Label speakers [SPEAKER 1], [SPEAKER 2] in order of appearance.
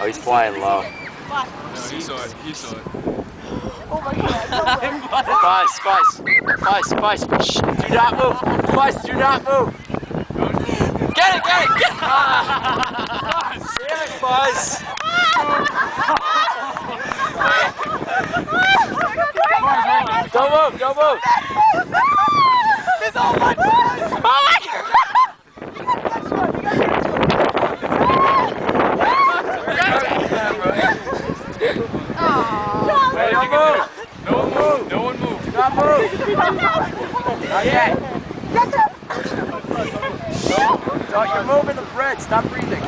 [SPEAKER 1] Oh, he's flying low.
[SPEAKER 2] No, he saw it. He saw it.
[SPEAKER 3] Oh my god.
[SPEAKER 1] Spice. Shh, do not move. Spice, do not move. Get it. Damn it, Spice. Don't move.
[SPEAKER 3] It's all my time.
[SPEAKER 1] Oh my god.
[SPEAKER 2] No one move.
[SPEAKER 1] Not move. Not yet. You're moving the bread. Stop breathing.